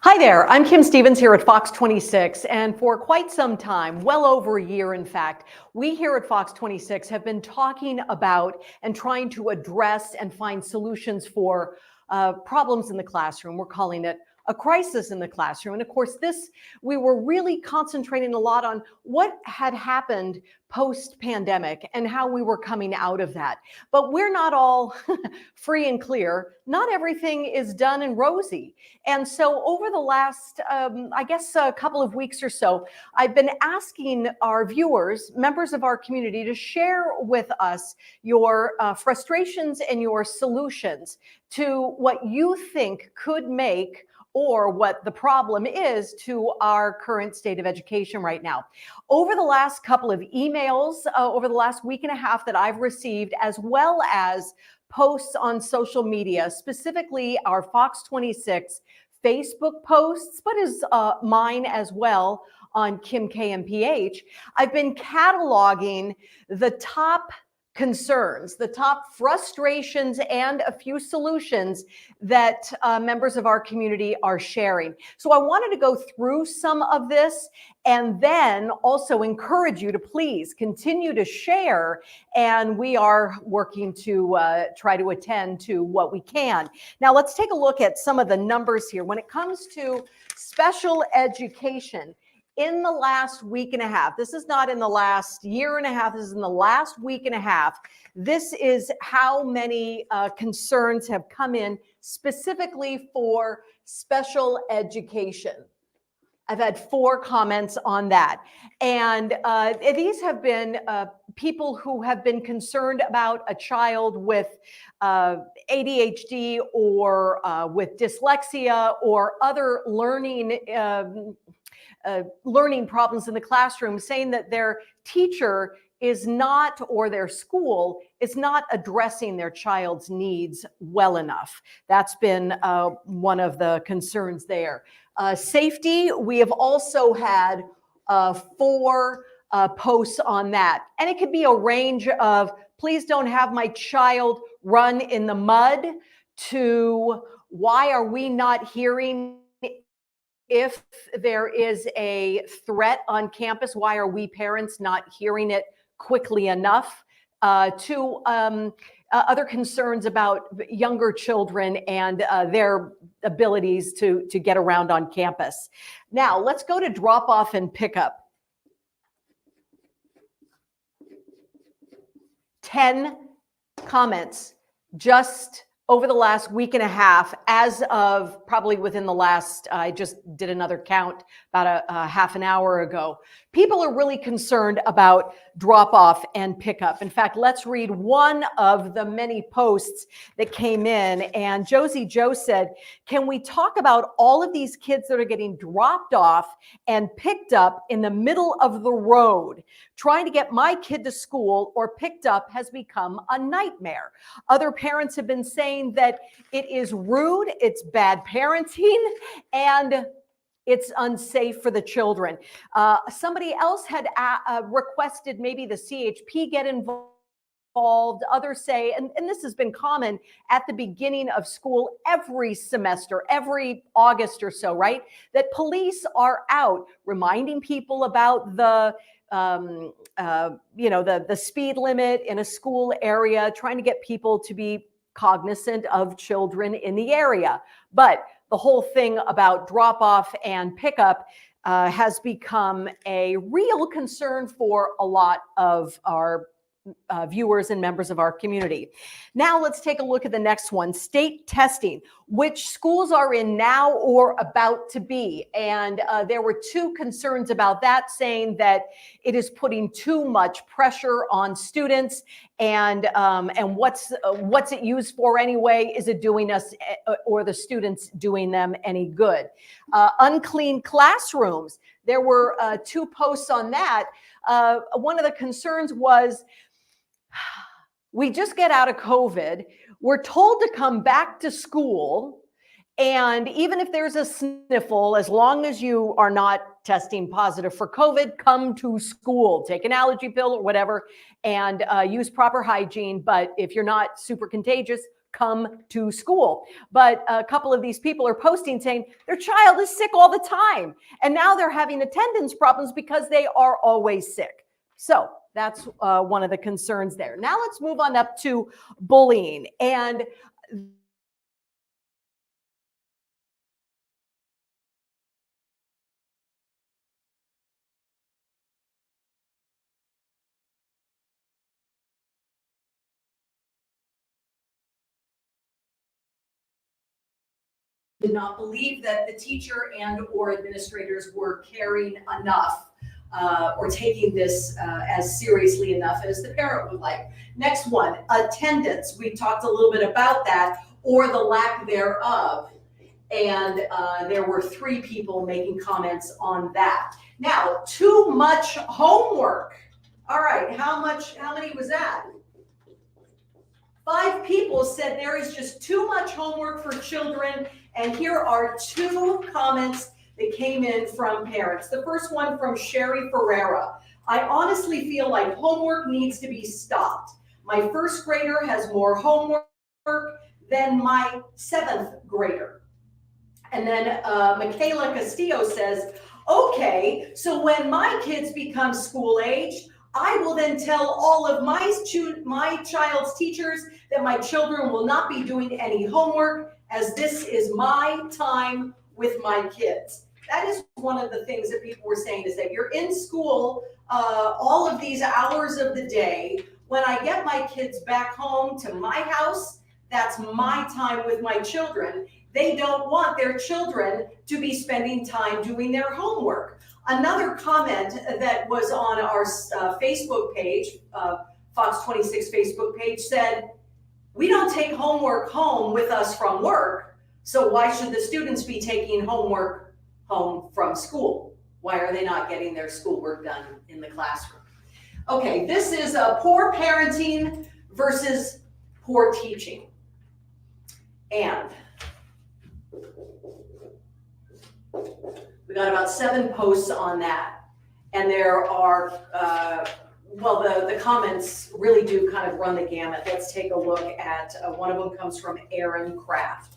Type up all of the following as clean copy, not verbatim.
Hi there, I'm Kim Stevens here at Fox 26, and for quite some time, well over a year in fact, we here at Fox 26 have been talking about and trying to address and find solutions for problems in the classroom. We're calling it a crisis in the classroom. And of course, we were really concentrating a lot on what had happened post-pandemic and how we were coming out of that. But we're not all free and clear. Not everything is done and rosy. And so over the last, I guess, a couple of weeks or so, I've been asking our viewers, members of our community, to share with us your frustrations and your solutions to what you think could make or what the problem is to our current state of education right now. Over the last couple of emails, over the last week and a half that I've received, as well as posts on social media, specifically our Fox 26 Facebook posts, but is mine as well on Kim KMPH, I've been cataloging the top concerns, the top frustrations, and a few solutions that members of our community are sharing. So I wanted to go through some of this and then also encourage you to please continue to share. And we are working to try to attend to what we can. Now, let's take a look at some of the numbers here. When it comes to special education, in the last week and a half, this is not in the last year and a half, this is in the last week and a half, this is how many concerns have come in specifically for special education. I've had 4 comments on that. And these have been people who have been concerned about a child with ADHD or with dyslexia or other learning problems in the classroom, saying that their teacher is not, or their school is not addressing their child's needs well enough. That's been one of the concerns there. Safety, we have also had 4 posts on that. And it could be a range of, please don't have my child run in the mud, to why are we not hearing if there is a threat on campus, why are we parents not hearing it quickly enough? To other concerns about younger children and their abilities to get around on campus. Now, let's go to drop off and pickup. 10 comments just over the last week and a half, as of probably within the last, I just did another count about a half an hour ago. People are really concerned about drop off and pickup. In fact, let's read one of the many posts that came in. And Josie Joe said, can we talk about all of these kids that are getting dropped off and picked up in the middle of the road? Trying to get my kid to school or picked up has become a nightmare. Other parents have been saying that it is rude, it's bad parenting, and it's unsafe for the children. Somebody else had requested maybe the CHP get involved. Others say, and this has been common at the beginning of school every semester, every August or so, right? That police are out reminding people about the speed limit in a school area, trying to get people to be cognizant of children in the area. But the whole thing about drop off and pickup has become a real concern for a lot of our viewers and members of our community. Now let's take a look at the next one, state testing, which schools are in now or about to be. And there were 2 concerns about that, saying that it is putting too much pressure on students, and what's it used for anyway? Is it doing us or the students doing them any good? Unclean classrooms. There were 2 posts on that. One of the concerns was, we just get out of COVID. We're told to come back to school. And even if there's a sniffle, as long as you are not testing positive for COVID, come to school, take an allergy pill or whatever, and use proper hygiene. But if you're not super contagious, come to school. But a couple of these people are posting saying their child is sick all the time. And now they're having attendance problems because they are always sick. So that's one of the concerns there. Now let's move on up to bullying. And did not believe that the teacher and or administrators were caring enough or taking this as seriously enough as the parent would like. Next one, attendance. We talked a little bit about that, or the lack thereof. And there were 3 people making comments on that. Now, too much homework. All right, how many was that? 5 people said there is just too much homework for children. And here are 2 comments that came in from parents. The first one from Sherry Ferreira. I honestly feel like homework needs to be stopped. My 1st grader has more homework than my 7th grader. And then Michaela Castillo says, okay, so when my kids become school aged, I will then tell all of my child's teachers that my children will not be doing any homework, as this is my time with my kids. That is one of the things that people were saying, is that you're in school all of these hours of the day. When I get my kids back home to my house, that's my time with my children. They don't want their children to be spending time doing their homework. Another comment that was on our Facebook page, Fox 26 Facebook page, said, we don't take homework home with us from work, so why should the students be taking homework home from school? Why are they not getting their schoolwork done in the classroom? Okay, this is poor parenting versus poor teaching. And we got about 7 posts on that. And there are, well, the comments really do kind of run the gamut. Let's take a look at, one of them comes from Aaron Kraft.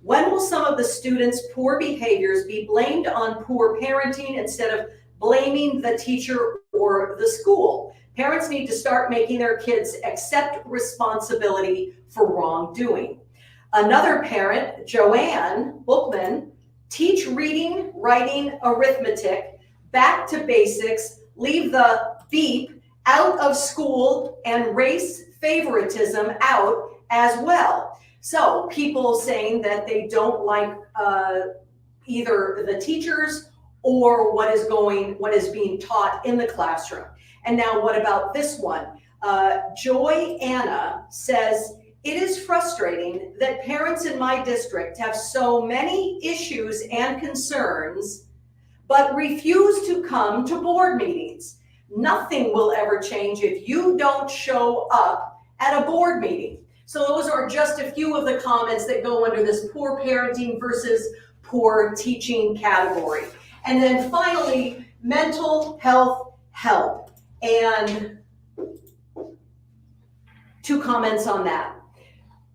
When will some of the students' poor behaviors be blamed on poor parenting instead of blaming the teacher or the school? Parents need to start making their kids accept responsibility for wrongdoing. Another parent, Joanne Bookman, teach reading, writing, arithmetic, back to basics, leave the beep out of school, and race favoritism out as well. So people saying that they don't like either the teachers or what is being taught in the classroom. And now what about this one? Joy Anna says, it is frustrating that parents in my district have so many issues and concerns, but refuse to come to board meetings. Nothing will ever change if you don't show up at a board meeting. So those are just a few of the comments that go under this poor parenting versus poor teaching category. And then finally, mental health help. And 2 comments on that.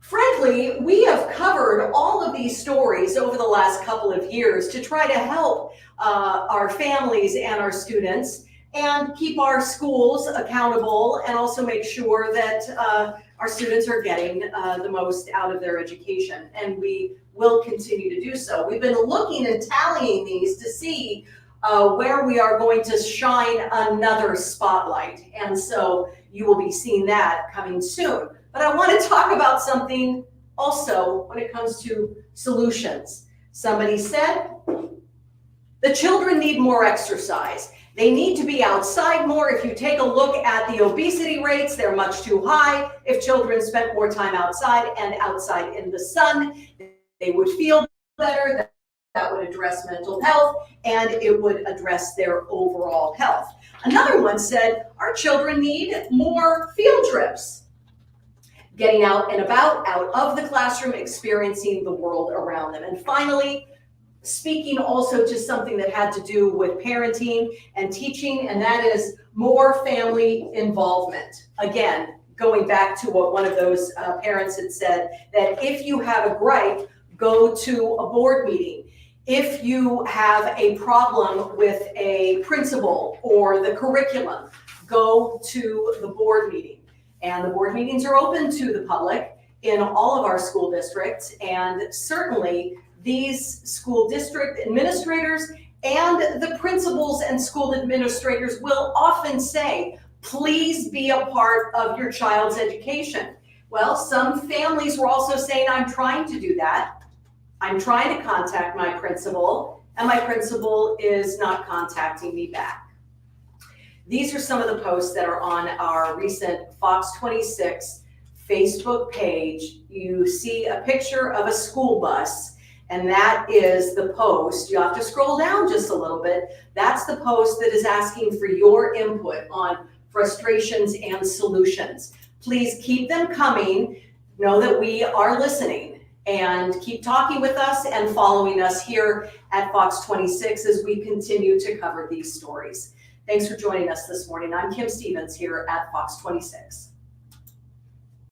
Frankly, we have covered all of these stories over the last couple of years to try to help our families and our students and keep our schools accountable, and also make sure that our students are getting the most out of their education. And we will continue to do so. We've been looking and tallying these to see where we are going to shine another spotlight. And so you will be seeing that coming soon. But I want to talk about something also when it comes to solutions. Somebody said, the children need more exercise. They need to be outside more. If you take a look at the obesity rates, they're much too high. If children spent more time outside and outside in the sun, they would feel better. That would address mental health, and it would address their overall health. Another one said, our children need more field trips. Getting out and about, out of the classroom, experiencing the world around them. And finally, speaking also to something that had to do with parenting and teaching, and that is more family involvement. Again, going back to what one of those parents had said, that if you have a gripe, go to a board meeting. If you have a problem with a principal or the curriculum, go to the board meeting. And the board meetings are open to the public in all of our school districts, and certainly these school district administrators and the principals and school administrators will often say, please be a part of your child's education. Well, some families were also saying, I'm trying to do that. I'm trying to contact my principal, and my principal is not contacting me back. These are some of the posts that are on our recent Fox 26 Facebook page. You see a picture of a school bus, and that is the post. You have to scroll down just a little bit. That's the post that is asking for your input on frustrations and solutions. Please keep them coming. Know that we are listening, and keep talking with us and following us here at Fox 26 as we continue to cover these stories. Thanks for joining us this morning. I'm Kim Stevens here at Fox 26.